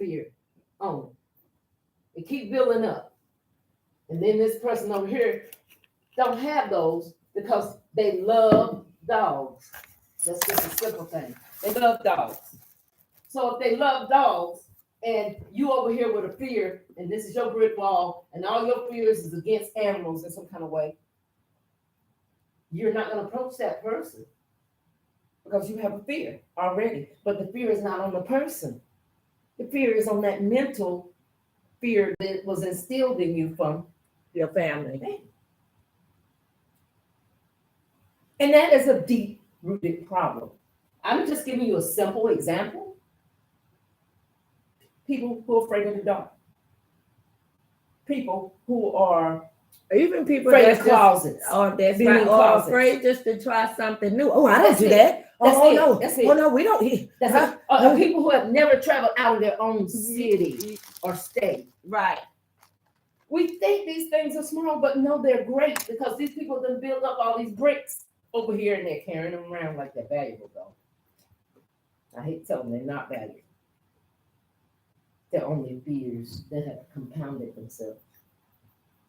fear on them. It keep building up. And then this person over here don't have those because they love dogs. That's just a simple thing. They love dogs. So if they love dogs and you over here with a fear, and this is your brick wall, and all your fears is against animals in some kind of way, you're not going to approach that person because you have a fear already. But the fear is not on the person. The fear is on that mental fear that was instilled in you from your family. And that is a deep-rooted problem. I'm just giving you a simple example. People who are afraid of the dark. People who are even people afraid that's of closets. Or that's right, or afraid just to try something new. Oh, I don't do that. No. Oh no, we don't. That's it. People who have never traveled out of their own city or state. Right. We think these things are small, but no, they're great because these people done build up all these bricks over here and they're carrying them around like they're valuable, though. I hate telling them they're not valuable. They're only fears that have compounded themselves,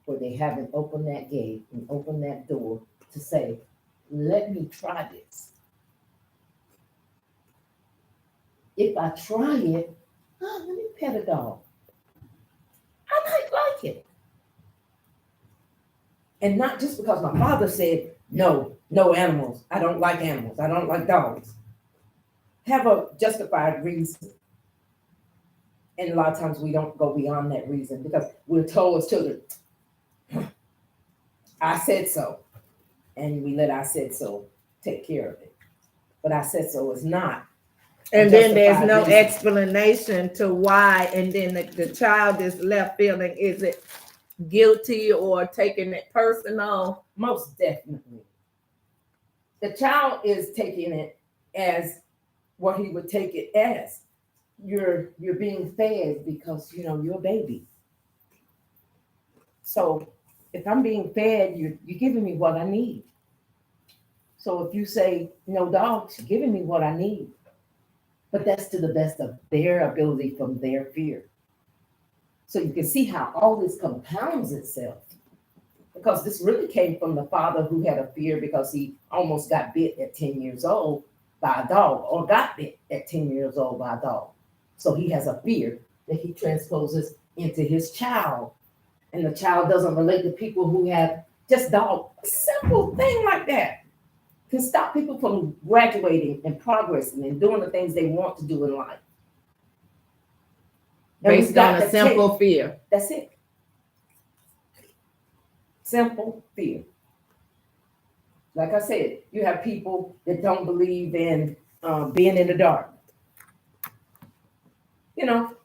where they haven't opened that gate and opened that door to say, let me try this. If I try it, let me pet a dog. I might like it. And not just because my father said, no animals. I don't like animals. I don't like dogs. Have a justified reason. And a lot of times we don't go beyond that reason because we're told as children, I said so. And we let I said so take care of it. But I said so is not. And then there's no explanation to why. And then the child is left feeling, is it guilty or taking it personal? Most definitely. The child is taking it as what he would take it as. You're being fed because you're a baby. So if I'm being fed, you're giving me what I need. So if you say no dogs, you're giving me what I need. But that's to the best of their ability from their fear. So you can see how all this compounds itself. Because this really came from the father who had a fear because he almost got bit at 10 years old by a dog, or got bit at 10 years old by a dog. So he has a fear that he transposes into his child. And the child doesn't relate to people who have just dog. A simple thing like that can stop people from graduating and progressing and doing the things they want to do in life. Based on a simple fear. That's it. Simple fear. Like I said, you have people that don't believe in being in the dark.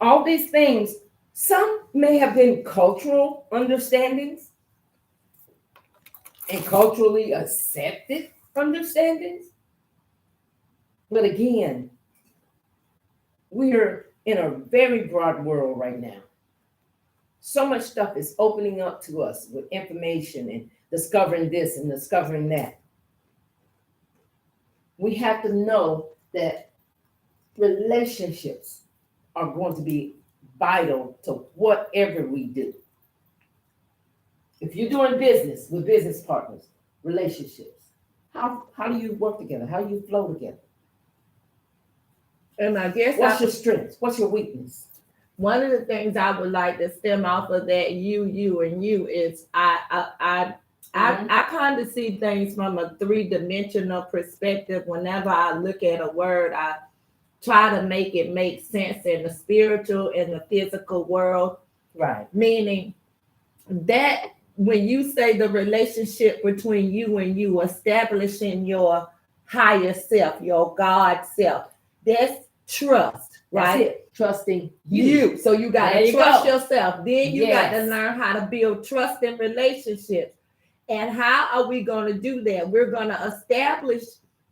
All these things, some may have been cultural understandings and culturally accepted understandings. But again, we're in a very broad world right now. So much stuff is opening up to us with information and discovering this and discovering that. We have to know that relationships are going to be vital to whatever we do. If you're doing business with business partners, relationships, how do you work together? How do you flow together? And I guess what's your strength? What's your weakness? One of the things I would like to stem off of that you is I kind of see things from a 3-dimensional perspective. Whenever I look at a word, I try to make it make sense in the spiritual and the physical world. Right. Meaning that when you say the relationship between you and you, establishing your higher self, your God self, that's trust, right? That's it. Trusting you. So you got to trust yourself. Then you got to learn how to build trust in relationships. And how are we going to do that? We're going to establish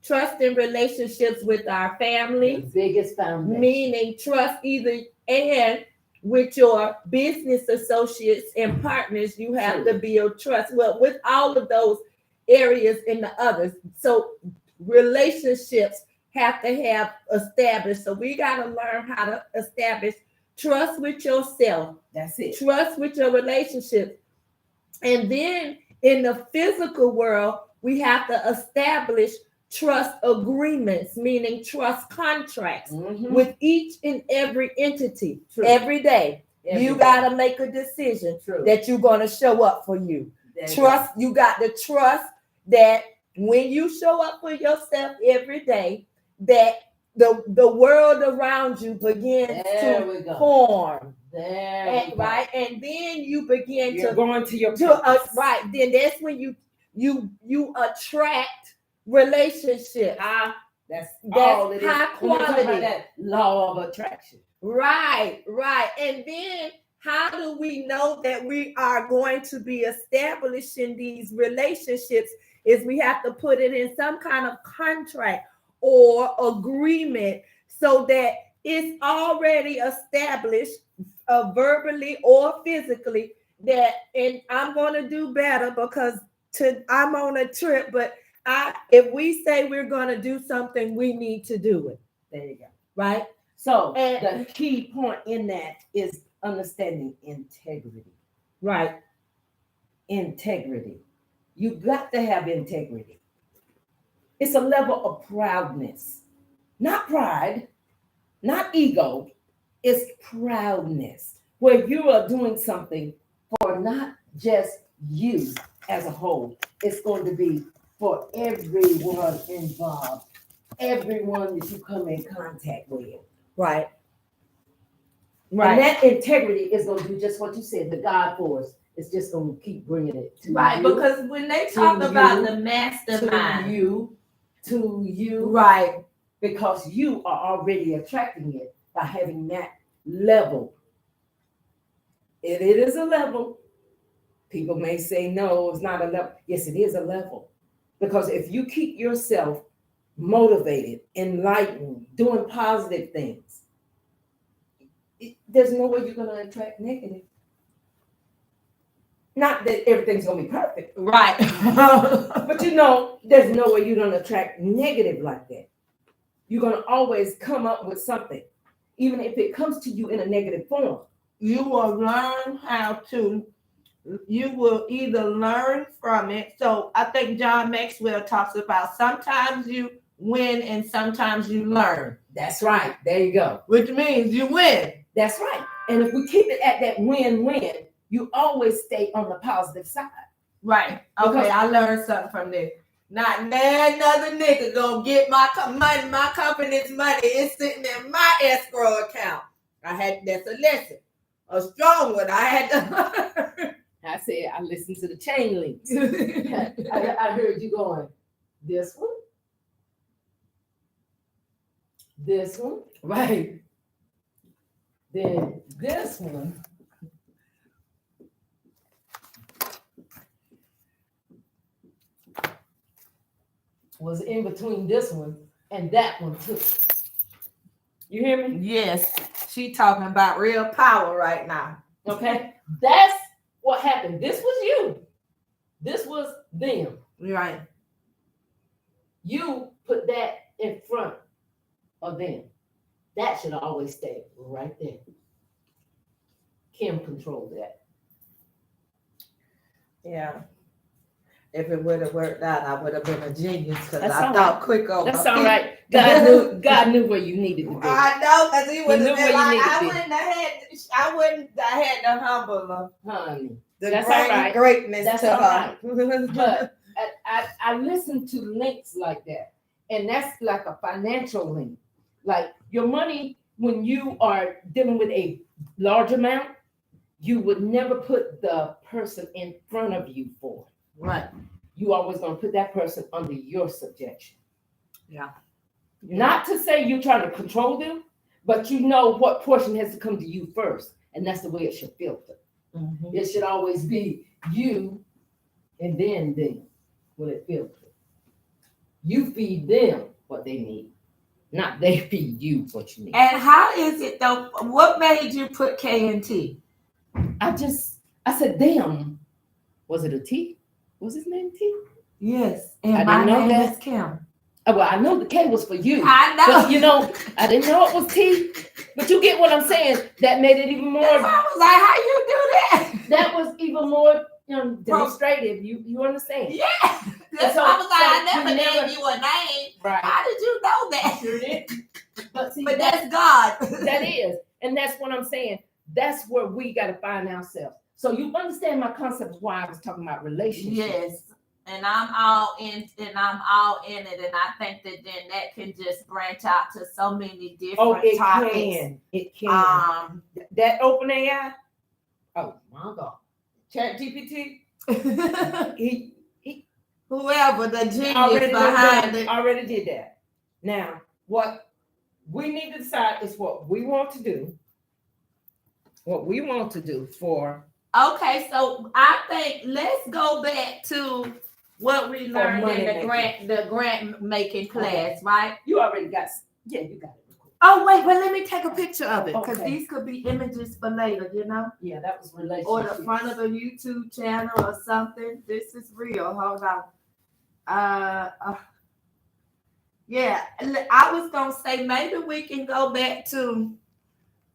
trust in relationships with our family. The biggest foundation. Meaning trust either and with your business associates and partners, you have to build trust. Well, with all of those areas and the others. So relationships have to have established. So we got to learn how to establish trust with yourself, That's it. trust with your relationship. And then in the physical world, we have to establish trust agreements, meaning trust contracts Mhm. with each and every entity. True. Every day. Every You day. got to make a decision True. that you're going to show up for you. There you Trust, you got to trust that when you show up for yourself every day, that the world around you begins There to we go. form. There And, we go. right, and then you begin You're to going to your to purpose. right. Then that's when you attract relationships. That's That's all it is. high When we talk about quality. that law of attraction. Right. And then how do we know that we are going to be establishing these relationships? Is we have to put it in some kind of contract or agreement so that it's already established verbally or physically that, and I'm going to do better because I'm on a trip, but if we say we're going to do something, we need to do it. There you go. Right? So And- the key point in that is understanding integrity. Right. Integrity. You got to have integrity. It's a level of proudness, not pride, not ego. It's proudness, where you are doing something for not just you as a whole. It's going to be for everyone involved, everyone that you come in contact with. Right. And that integrity is going to do just what you said. The God force is just going to keep bringing it to Right, you, because when they talk about the to mastermind, you, right, because you are already attracting it by having that level. It is a level. People may say, no, it's not a level. Yes, it is a level. Because if you keep yourself motivated, enlightened, doing positive things, there's no way you're going to attract negative. Not that everything's going to be perfect. right, But you know, there's no way you're going to attract negative like that. You're going to always come up with something, even if it comes to you in a negative form. you will learn how to. You will either learn from it. So I think John Maxwell talks about sometimes you win and sometimes you learn. That's right. There you go. Which means you win. That's right. And if we keep it at that win-win, you always stay on the positive side. Right. Okay, I learned something from this. Not another nigga gonna get my money, my company's money. It's sitting in my escrow account. That's a lesson. A strong one. I had to. I said, I listened to the chain links. I heard you going, this one, Right. then this one. Was in between this one and that one too. You hear me? Yes. She talking about real power right now. Okay. That's what happened. This was you. This was them. Right. You put that in front of them. That should always stay right there. Kim controlled that. Yeah. If it would have worked out, I would have been a genius because That's I all thought right. quick over. That's all right. God knew where you needed to be. I know, because he would knew have where been you like, needed to I be. wouldn't have had to humble her. Honey. The That's all right. greatness That's to all her. But I listen to links like that. And that's like a financial link. Like your money, when you are dealing with a large amount, you would never put the person in front of you for it. Right. You always gonna put that person under your subjection. Yeah. Not to say you're trying to control them, but you know what portion has to come to you first. And that's the way it should filter. Mhm. It should always be you and then them when it filters. You feed them what they need, not they feed you what you need. And how is it though? What made you put K and T? I said, damn. Was it a T? Was his name T? Yes. I And didn't my know name that. is Kim. Well, I know the K was for you. I know. But you know, I didn't know it was T. But you get what I'm saying. That made it even more. I was like, how you do that? That was even more demonstrative. You understand? Yeah. That's So- why I was like, I so never you never- named you a name. Right. How did you know that? Sure did. But see, But that's God. that is, and that's what I'm saying. That's where we got to find ourselves. So you understand my concept of why I was talking about relationships. Yes. And I'm all in it, and I think that then that can just branch out to so many different Oh, it topics. can. It can. That open AI. Oh my God. Chat GPT. He Whoever the genius behind it. already did that. Now, what we need to decide is what we want to do. What we want to do for. Okay, so I think let's go back to what we learned money in making. the grant making class, right? You already got. Yeah, you got it. Oh wait, but let me take a picture of it because Okay. these could be images for later, you know, Yeah, that was relationship. or the front of a YouTube channel or something. This is real. Hold on. Yeah, I was gonna say maybe we can go back to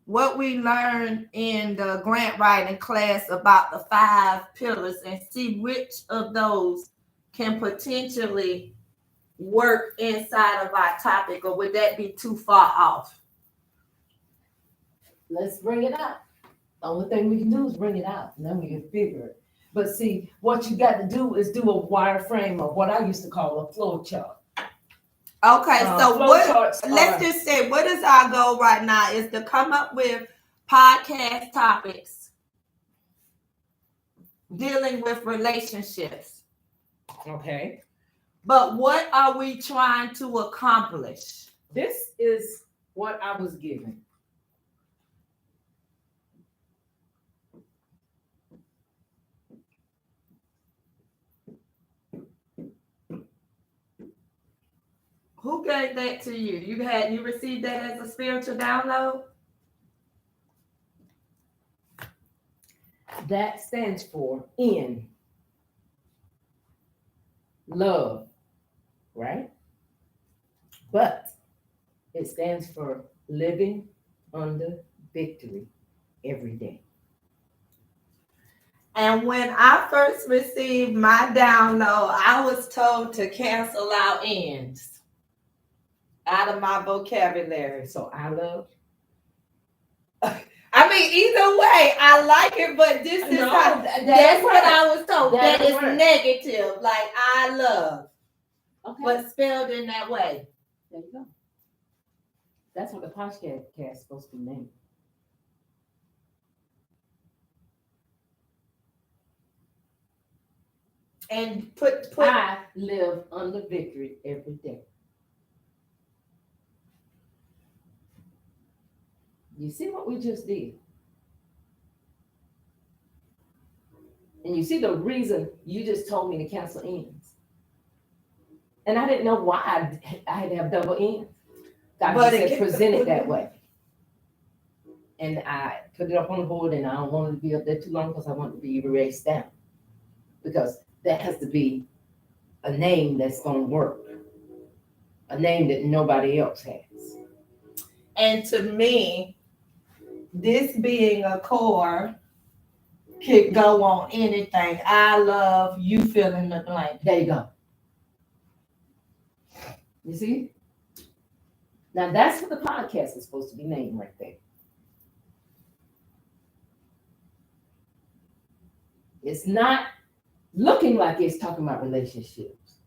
what we learned in the grant writing class about the 5 pillars and see which of those can potentially work inside of our topic, or would that be too far off? Let's bring it out. The only thing we can do is bring it out, and then we can figure it. But see, what you got to do is do a wireframe of what I used to call a flow chart. Okay, so Flow what? charts Let's are- just say, what is our goal right now? Is to come up with podcast topics dealing with relationships. Okay. But what are we trying to accomplish? This is what I was given. Who gave that to you? You received that as a spiritual download? That stands for in love, right? But it stands for living under victory every day. And when I first received my download, I was told to cancel out ends out of my vocabulary. So I love. I mean, either way, I like it, but this is No, how, that that's works. what I was told. That That is works. negative, like I love, Okay. but spelled in that way. There you go. That's what the podcast is supposed to be named. And put I live under victory every day. You see what we just did? And you see the reason you just told me to cancel ends. And I didn't know why I had to have double ends. God But just it said can- present it that way. And I put it up on the board, and I don't want it to be up there too long because I want it to be erased down. Because that has to be a name that's going to work, a name that nobody else has. And to me, this being a core could go on anything. I love, you fill in the blank. There you go. You see? Now that's what the podcast is supposed to be named right there. It's not looking like it's talking about relationships,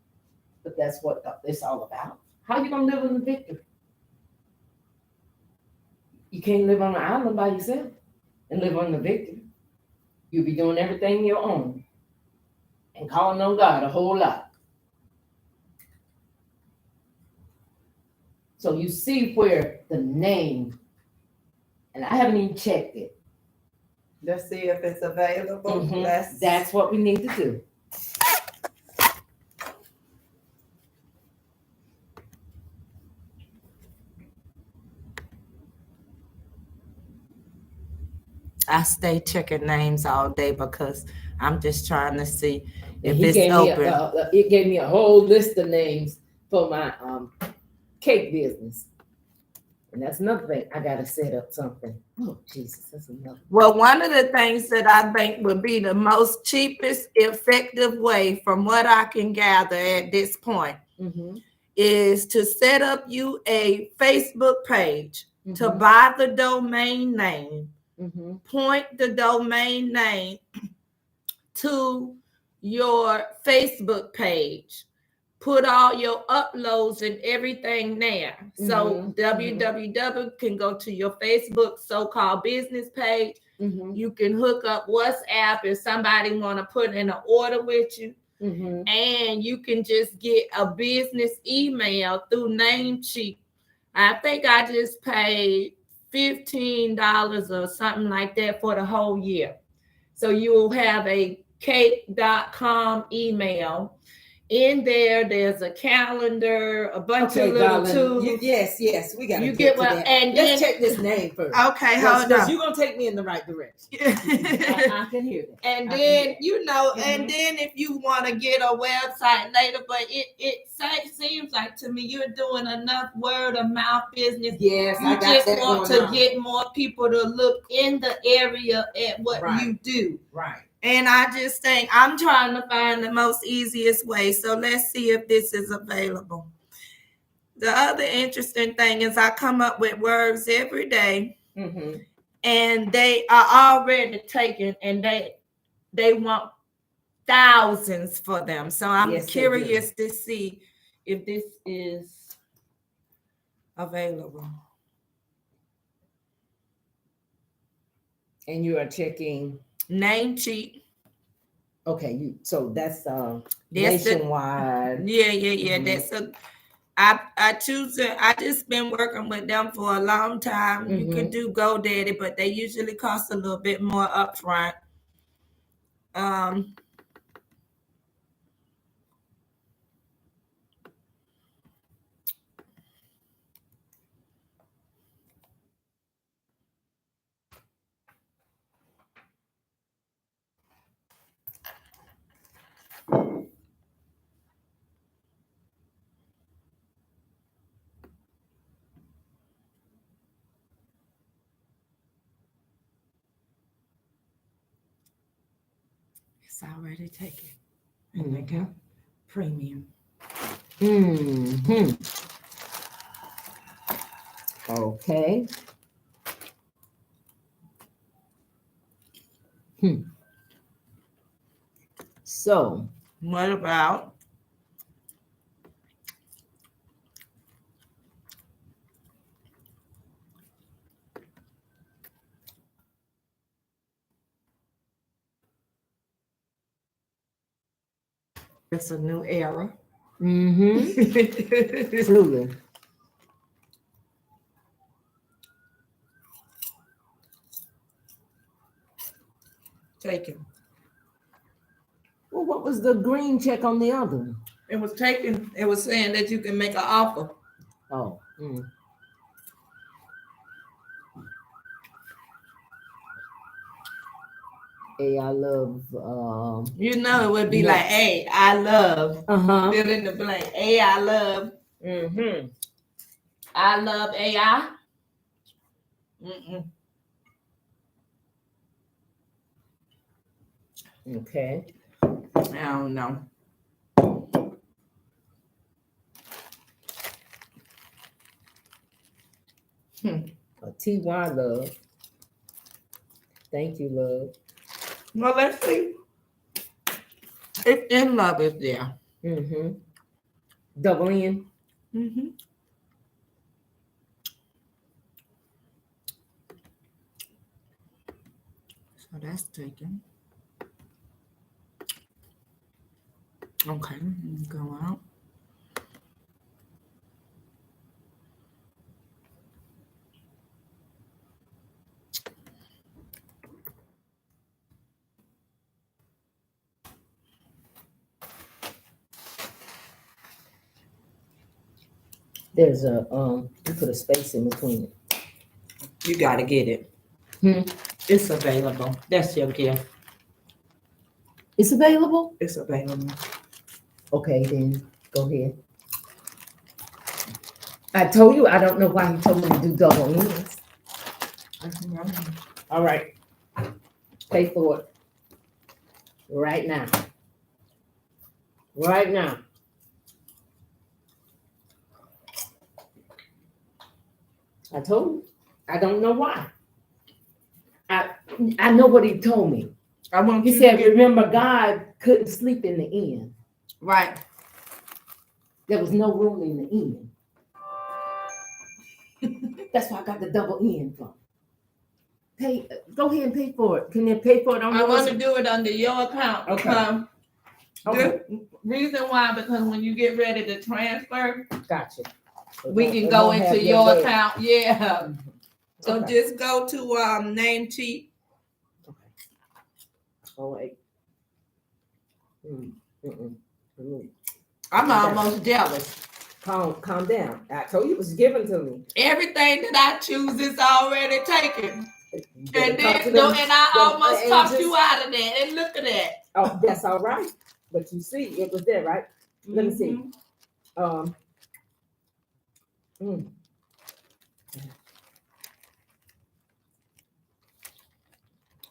but that's what it's all about. How you gonna live in the victory? You can't live on an island by yourself and live on the victory. You'll be doing everything your own and calling on God a whole lot. So you see where the name, and I haven't even checked it. Let's see if it's available. Mhm. That's what we need to do. I stay checking names all day because I'm just trying to see if He it's gave open. it gave me a whole list of names for my cake business. And that's another thing. I gotta set up something. Oh Jesus, that's another. Well, one of the things that I think would be the most cheapest, effective way, from what I can gather at this point, is to set up you a Facebook page, to buy the domain name, point the domain name to your Facebook page, put all your uploads and everything there. So www can go to your Facebook so-called business page. You can hook up WhatsApp if somebody want to put in an order with you. And you can just get a business email through Namecheap. I think I just paid $15 or something like that for the whole year. So you will have a cake.com email. In there, there's a calendar, a bunch of little tools. Yes, we got to get to what, that. and Let's then, check this name first. Okay, hold on. You're gonna take me in the right direction. I can hear that. And then and then if you want to get a website later, but it seems like to me you're doing enough word of mouth business. Yes, you just want to get more people to look in the area at what you do. Right. And I just think I'm trying to find the most easiest way. So let's see if this is available. The other interesting thing is I come up with words every day, and they are already taken, and they want thousands for them. So I'm curious to see if this is available. And you are checking Namecheap. Okay, so that's nationwide. That's I just been working with them for a long time. You can do GoDaddy, but they usually cost a little bit more upfront. It's already taken. And they got premium. Okay. So, what about it's a new era? Truly. Taken. Well, what was the green check on the other one? It was taken. It was saying that you can make an offer. Oh. Hey, I love. It would be like, hey, I love. Fill in the blank. Hey, I love. I love AI. Okay. I don't know. TY love. Thank you, love. Well, let's see if in love is there. Double in. So that's taken. Okay, go out. There's a you put a space in between it. You gotta get it. It's available. That's your gift. It's available? It's available. Okay, then go ahead. I told you, I don't know why he told me to do double ends. All right. Pay for it. Right now. Right now. I told you. I don't know why. I know what he told me. I want He you said, to get remember, God couldn't sleep in the inn. right. There was no room in the inn. That's why I got the double inn from. Pay, go ahead and pay for it. Can you pay for it on I yours? want to do it under your account. Okay. Okay. The reason why, because when you get ready to transfer, Gotcha. we can It go won't have into your name. account. Yeah. So Okay. just go to Namecheap. Okay. Oh wait. Mm. I'm almost jealous. Calm down. I told you it was given to me. Everything that I choose is already taken. You better And talk to then them- and I them almost talked angels. you out of that. And look at that. Oh, that's all right. But you see, it was there, right? Let me see. Mhm. Mm.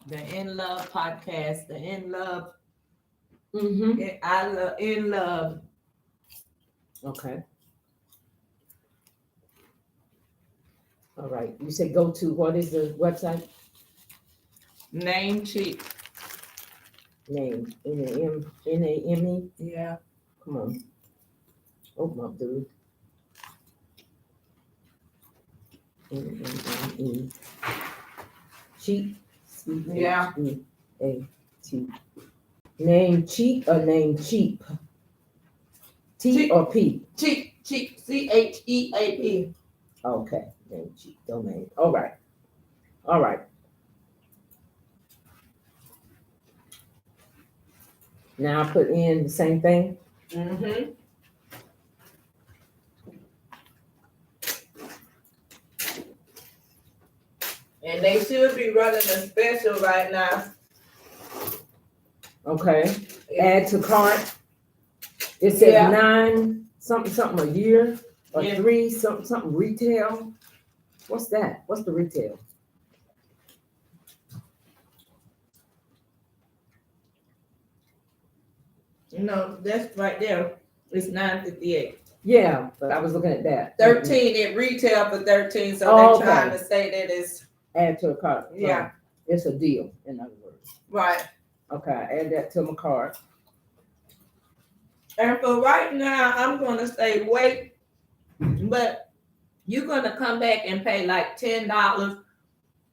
The In Love podcast, the In Love, Mm-hmm. I love In Love. Okay. All right. You said go to, what is the website? Namecheap. Name. Name. Yeah. Come on. Open up, dude. Name. Cheap. Yeah. C-H-E-A-T. Name cheap or name cheap? T Cheap. or P? Cheap. CHEAP. Okay. Name cheap domain. All right. All right. Now I put in the same thing. Mm-hmm. And they should be running a special right now. Okay. Add to cart. It says Yeah. 9 something a year or Yeah. 3 something retail. What's that? What's the retail? No, that's right there. It's $9.58. Yeah, but I was looking at that. 13, it retail for 13, so Oh, they're trying okay. to say that it's Add to a cart. Yeah. It's a deal, in other words. right. Okay, add that to my cart. And for right now, I'm gonna say wait, but you're gonna come back and pay like $10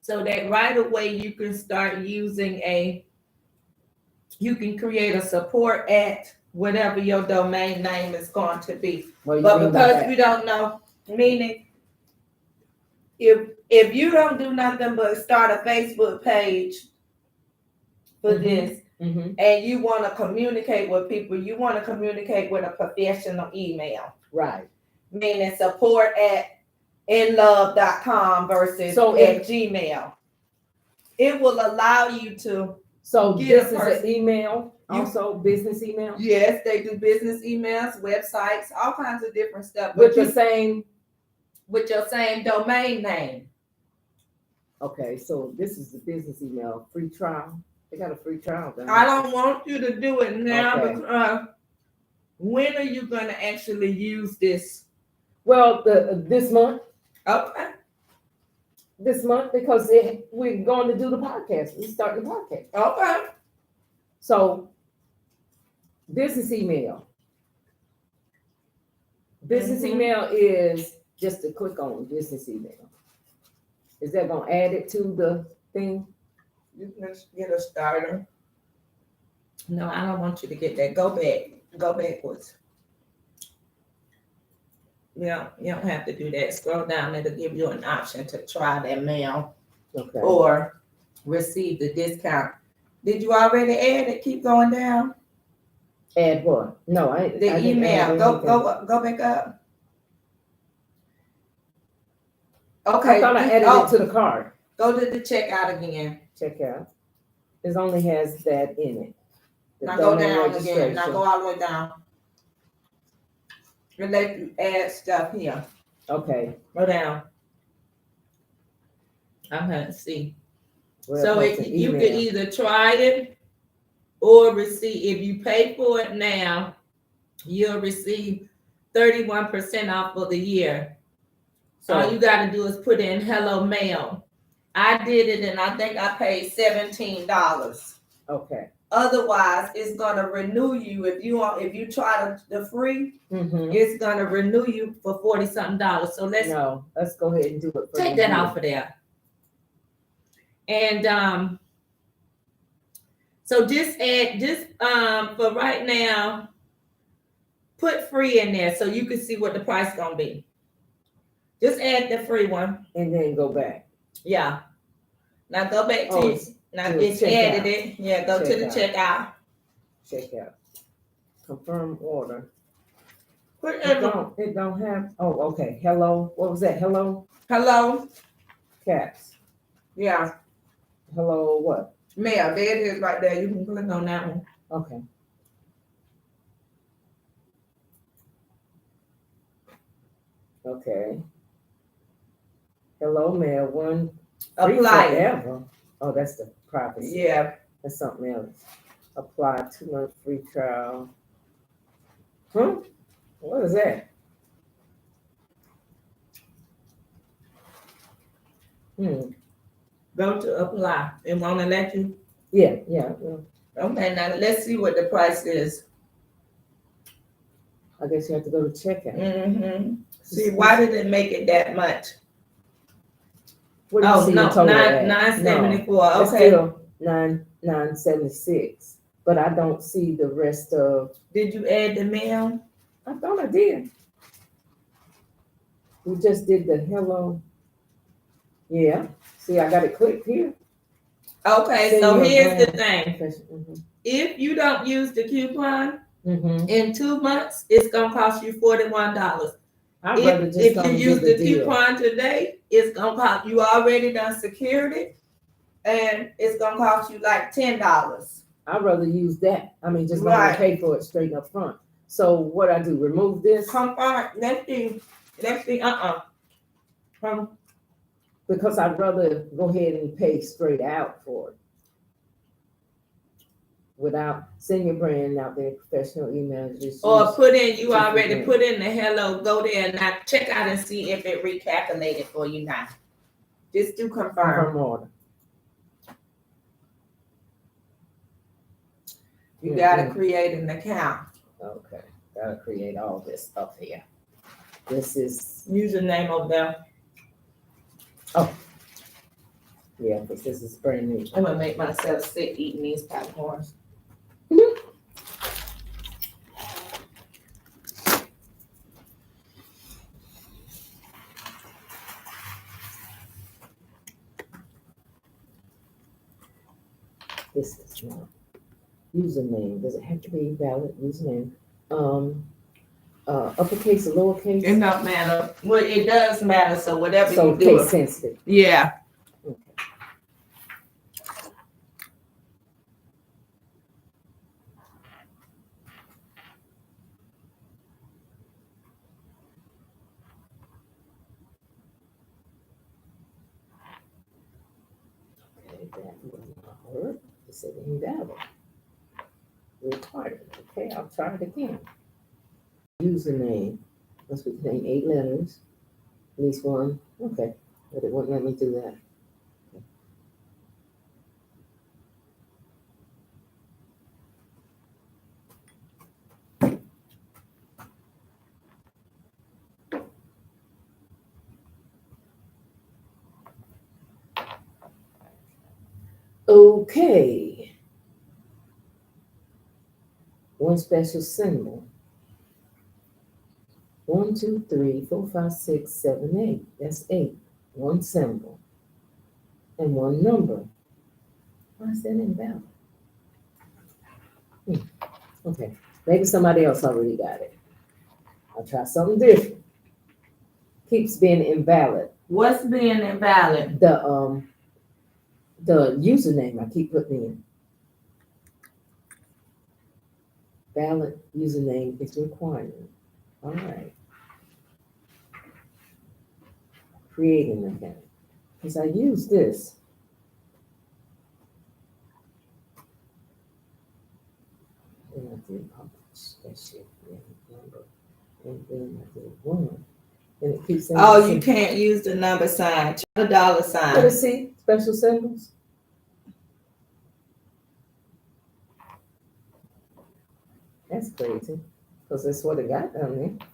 so that right away you can start using you can create a support at whatever your domain name is going to be. What do you But mean by because that? we don't know, meaning if you don't do nothing but start a Facebook page for Mhm. this, Mhm. and you want to communicate with people, you want to communicate with a professional email, Right. meaning support at inlove.com versus So at Gmail. It will allow you to, So Get this a is person- an email, You- also business email, yes, they do business emails, websites, all kinds of different stuff, with but the same. with your same domain name. Okay, so this is the business email, free trial. They got a free trial. don't I they? don't want you to do it now Okay. because when are you going to actually use this? Well, this month, Okay. because we're going to do the podcast. We start the podcast. Okay. So, business email. Business Mhm. email is just to click on business email. Is that gonna add it to the thing? You can get a starter. No, I don't want you to get that. Go back. Go backwards. Yeah, you don't have to do that. Scroll down. It'll give you an option to try that mail Okay. or receive the discount. Did you already add it? Keep going down. Add what? No, I The didn't email. add Go back up. I Okay. thought I added it to the card. Go to the checkout again. Check out. It only has that in it. The Now go domain down again. registration. Now go all the way down. And let you add stuff here. Okay. Go down. I'm going to see. Well, So post an you can email. either try it or receive. If you pay for it now, you'll receive 31% off for the year. All you So, got to do is put in hello mail. I did it and I think I paid $17. okay. Otherwise, it's gonna renew you if you try the free. Mm-hmm. It's gonna renew you for $40-something. So let's go ahead and do it. For take the that year. off of there. And so just add for right now, put free in there so you can see what the price is gonna be. Just add the free one. And then go back. Yeah. Now go back to now to it's check added out. it. Yeah, go to the checkout. Check out. Confirm order. Put It don't have. Oh, okay. Hello. What was that? Hello. hello. Caps. Yeah. Hello. What? Mail. There it is right there. You can click on that one. Okay. Okay. Hello, mail. One. Free Apply. forever. Oh, that's the privacy. Yeah. That's something else. Apply 2-month free trial. Huh? What is that? Go to apply. It want to let you. Yeah. Okay, now let's see what the price is. I guess you have to go to checkout. Mm-hmm. See, why did it make it that much? What do you see no, the total at? $9.74. No, it's Okay. still $9.76. But I don't see the rest of. Did you add the mail? I thought I did. We just did the hello. Yeah. See, I got it clicked here. Okay, Send so your here's the brand. thing. Mm-hmm. If you don't use the coupon Mm-hmm. in 2 months, it's gonna cost you $41. I'd rather just If go you and use do the deal. coupon today, it's gonna cost you already done secured it, and it's gonna cost you like $10. I'd rather use that. I mean, just Right. not pay for it straight up front. So what I do? Remove this Let's see. because I'd rather go ahead and pay straight out for it without send your brand out there, professional email. Just Or use- put in, you just already forget. put in the hello, go there and now check out and see if it recalculated for you now. Just do confirm. confirm order. You gotta create an account. Okay, gotta create all this stuff here. This is Username over there. yeah, because this is brand new. I'm gonna make myself sick eating these popcorns. This is not username. Does it have to be valid username? Uppercase or lowercase? It don't matter. Well, it does matter. So whatever So you do. case sensitive. Yeah. Okay. Okay, that will not work. It said invalid. Required. Okay, I'll try it again. Username. Must be contain 8 letters. At least one. Okay. But it won't let me do that. Okay. One special symbol. 1, 2, 3, 4, 5, 6, 7, 8. That's 8. One symbol. And one number. Why is that invalid? Okay. Maybe somebody else already got it. I'll try something different. Keeps being invalid. What's being invalid? The username I keep putting in. Valid username is required. All right. create an account. Because I use this. Then I did publish that shit, yeah, number. And then I did one. And it keeps saying. Oh, you can't use the number sign, the dollar sign. Let me see, special symbols. That's crazy, because that's what it got down there.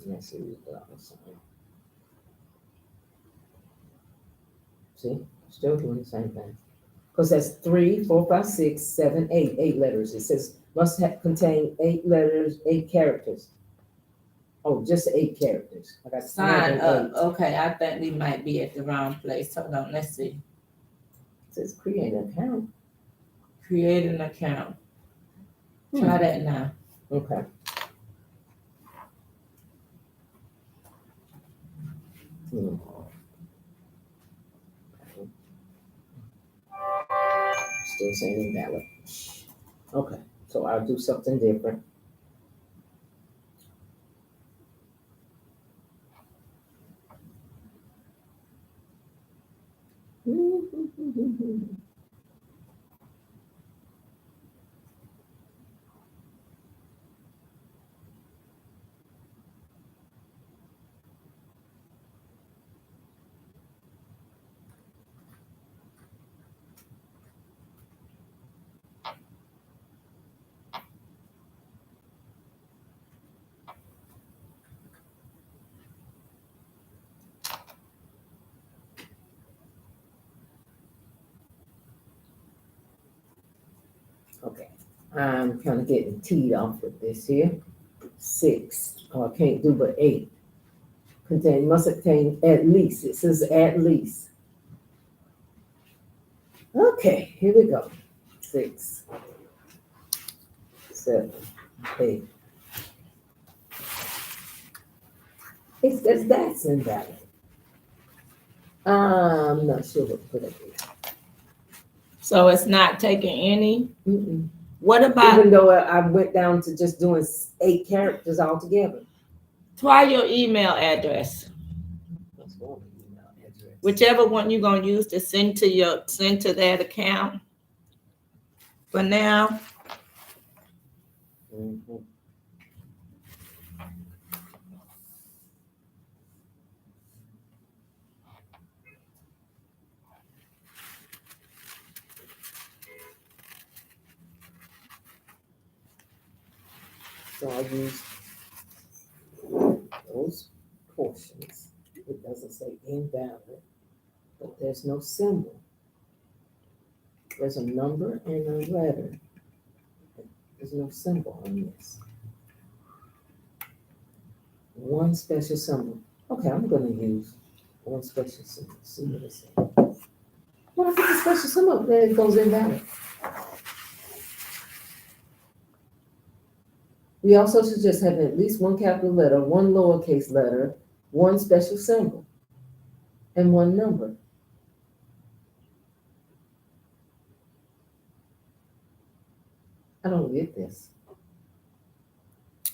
Let's see the dollar sign. See, still doing the same thing. Because that's 3, 4, 5, 6, 7, 8, 8 letters. It says contain 8 letters, 8 characters. Oh, just 8 characters. I got Sign more up. than 8. Okay, I think we might be at the wrong place. Hold on, let's see. It says create an account. Create an account. Try that now. Okay. Still saying invalid. Okay, so I'll do something different. Okay, I'm kind of getting teed off with this here. 6, I can't do but 8. Must contain at least, it says at least. Okay, here we go. 6, 7, 8. That's invalid. I'm not sure what to put up here. So it's not taking any. Mm-mm. What about Even though I went down to just doing 8 characters altogether. try your email address? That's one email address. Whichever one you're gonna use to send to that account. For now, Mhm. So I use those portions. It doesn't say invalid, but there's no symbol. There's a number and a letter. There's no symbol on this. One special symbol. Okay, I'm gonna use one special symbol. See what it says. When I put the special symbol, then it goes invalid. We also should just have at least one capital letter, one lowercase letter, one special symbol, and one number. I don't get this.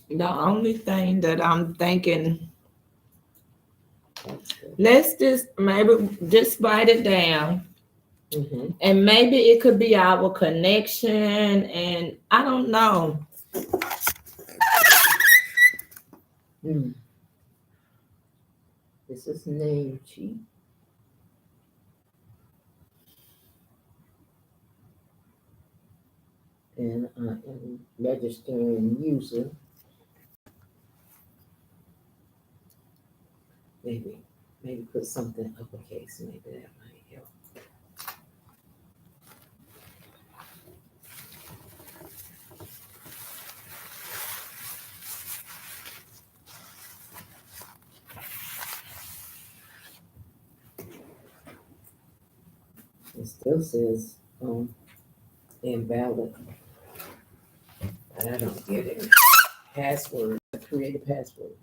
the only thing that I'm thinking, That's good. let's just maybe just write it down. Mhm. And maybe it could be our connection, and I don't know. Mm. This is name sheet. And I am registering user. Maybe put something uppercase, maybe that might help. It still says, invalid. But I don't get it. Password, create a password.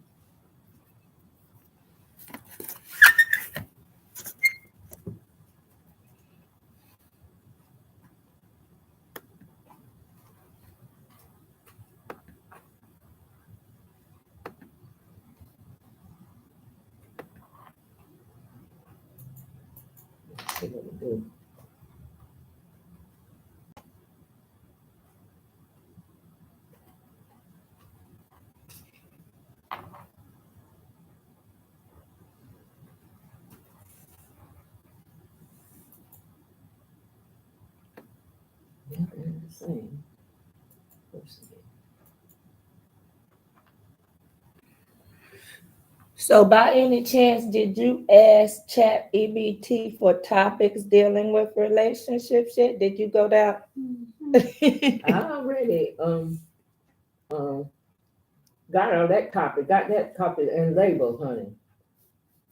see what we do. Yeah, they're the same. First name. So by any chance, did you ask Chat EBT for topics dealing with relationships yet? Did you go down? I already got all that copy and label, honey.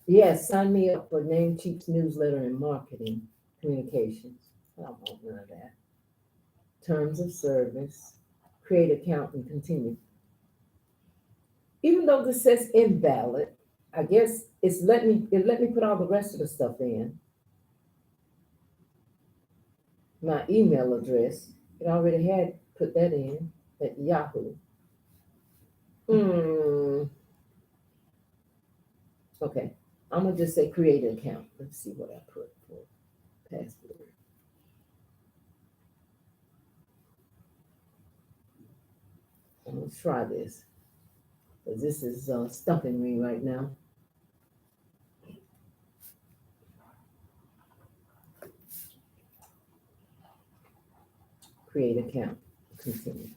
Yes, sign me up for Namecheap's newsletter and marketing communications. I don't want none of that. Terms of service, create account and continue. Even though this says invalid, I guess it let me put all the rest of the stuff in. My email address, it already had put that in at Yahoo. Okay, I'm gonna just say create an account. Let's see what I put for password. I'm gonna try this, because this is stumping me right now. Create account, continue.